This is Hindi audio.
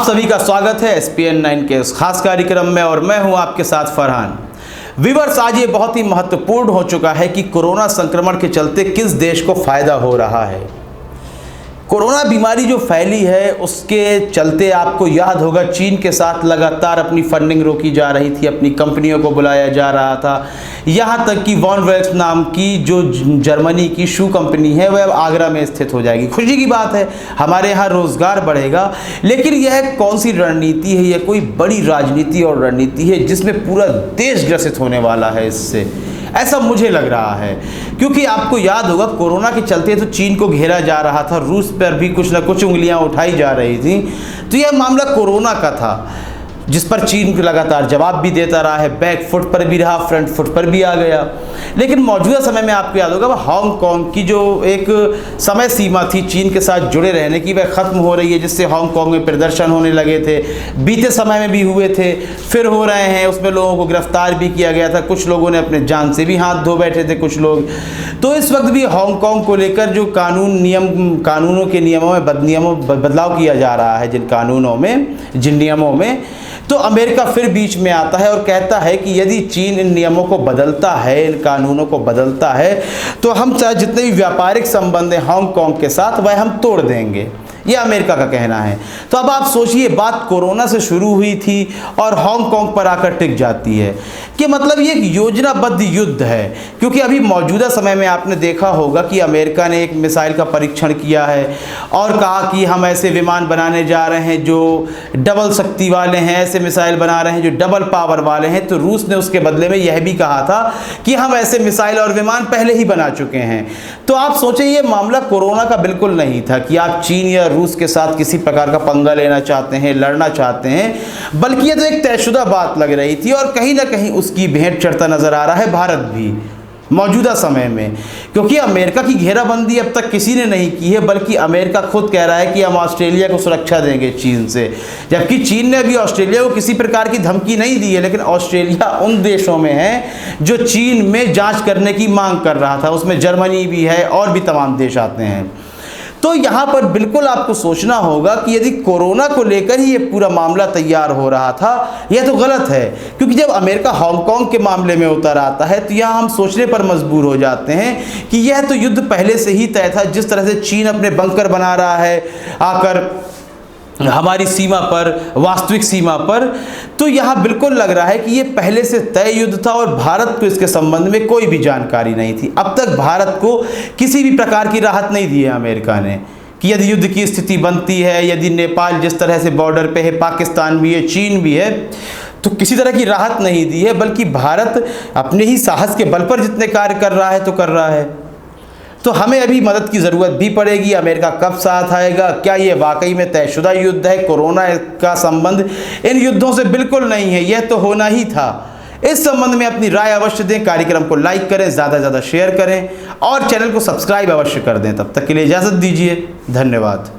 सभी का स्वागत है SPN 9 के इस खास कार्यक्रम में और मैं हूं आपके साथ फरहान। व्यूअर्स, आज ये बहुत ही महत्वपूर्ण हो चुका है कि कोरोना संक्रमण के चलते किस देश को फायदा हो रहा है। कोरोना बीमारी जो फैली है उसके चलते आपको याद होगा चीन के साथ लगातार अपनी फंडिंग रोकी जा रही थी, अपनी कंपनियों को बुलाया जा रहा था। यहाँ तक कि वॉनवेक्स नाम की जो जर्मनी की शू कंपनी है वह अब आगरा में स्थित हो जाएगी। खुशी की बात है, हमारे यहाँ रोजगार बढ़ेगा। लेकिन यह कौन सी रणनीति है? यह कोई बड़ी राजनीति और रणनीति है जिसमें पूरा देश ग्रसित होने वाला है इससे, ऐसा मुझे लग रहा है। क्योंकि आपको याद होगा कोरोना के चलते तो चीन को घेरा जा रहा था, रूस पर भी कुछ ना कुछ उंगलियां उठाई जा रही थी। तो यह मामला कोरोना का था जिस पर चीन लगातार जवाब भी देता रहा है, बैक फुट पर भी रहा, फ्रंट फुट पर भी आ गया। लेकिन मौजूदा समय में आपको याद होगा हांगकांग की जो एक समय सीमा थी चीन के साथ जुड़े रहने की, वह ख़त्म हो रही है, जिससे हांगकांग में प्रदर्शन होने लगे थे। बीते समय में भी हुए थे, फिर हो रहे हैं। उसमें लोगों को गिरफ्तार भी किया गया था, कुछ लोगों ने अपने जान से भी हाथ धो बैठे थे कुछ लोग। तो इस वक्त भी हांगकांग को लेकर जो कानूनों के नियमों में बदलाव किया जा रहा है, जिन नियमों में, तो अमेरिका फिर बीच में आता है और कहता है कि यदि चीन इन नियमों को बदलता है, इन कानूनों को बदलता है, तो हम चाहे जितने भी व्यापारिक संबंध हैं हांगकांग के साथ वह हम तोड़ देंगे। यह अमेरिका का कहना है। तो अब आप सोचिए, बात कोरोना से शुरू हुई थी और हांगकांग पर आकर टिक जाती है कि मतलब ये एक योजनाबद्ध युद्ध है। क्योंकि अभी मौजूदा समय में आपने देखा होगा कि अमेरिका ने एक मिसाइल का परीक्षण किया है और कहा कि हम ऐसे विमान बनाने जा रहे हैं जो डबल शक्ति वाले हैं, ऐसे मिसाइल बना रहे हैं जो डबल पावर वाले हैं। तो रूस ने उसके बदले में यह भी कहा था कि हम ऐसे मिसाइल और विमान पहले ही बना चुके हैं। तो आप सोचें, ये मामला कोरोना का बिल्कुल नहीं था कि आप चीन या रूस के साथ किसी प्रकार का पंगा लेना चाहते हैं, लड़ना चाहते हैं, बल्कि ये तो एक तयशुदा बात लग रही थी। और कहीं ना कहीं उसकी भेंट चढ़ता नजर आ रहा है भारत भी मौजूदा समय में। क्योंकि अमेरिका की घेराबंदी अब तक किसी ने नहीं की है, बल्कि अमेरिका खुद कह रहा है कि हम ऑस्ट्रेलिया को सुरक्षा देंगे चीन से, जबकि चीन ने अभी ऑस्ट्रेलिया को किसी प्रकार की धमकी नहीं दी है। लेकिन ऑस्ट्रेलिया उन देशों में है जो चीन में जांच करने की मांग कर रहा था, उसमें जर्मनी भी है और भी तमाम देश आते हैं। तो यहाँ पर बिल्कुल आपको सोचना होगा कि यदि कोरोना को लेकर ही ये पूरा मामला तैयार हो रहा था, यह तो गलत है। क्योंकि जब अमेरिका हांगकांग के मामले में उतर आता है तो यहाँ हम सोचने पर मजबूर हो जाते हैं कि यह तो युद्ध पहले से ही तय था। जिस तरह से चीन अपने बंकर बना रहा है आकर हमारी सीमा पर, वास्तविक सीमा पर, तो यहाँ बिल्कुल लग रहा है कि ये पहले से तय युद्ध था और भारत को इसके संबंध में कोई भी जानकारी नहीं थी। अब तक भारत को किसी भी प्रकार की राहत नहीं दी है अमेरिका ने कि यदि युद्ध की स्थिति बनती है, यदि नेपाल जिस तरह से बॉर्डर पे है, पाकिस्तान भी है, चीन भी है, तो किसी तरह की राहत नहीं दी है। बल्कि भारत अपने ही साहस के बल पर जितने कार्य कर रहा है तो कर रहा है। तो हमें अभी मदद की ज़रूरत भी पड़ेगी। अमेरिका कब साथ आएगा? क्या ये वाकई में तयशुदा युद्ध है? कोरोना का संबंध इन युद्धों से बिल्कुल नहीं है, यह तो होना ही था। इस संबंध में अपनी राय अवश्य दें, कार्यक्रम को लाइक करें, ज़्यादा से ज़्यादा शेयर करें और चैनल को सब्सक्राइब अवश्य कर दें। तब तक के लिए इजाज़त दीजिए, धन्यवाद।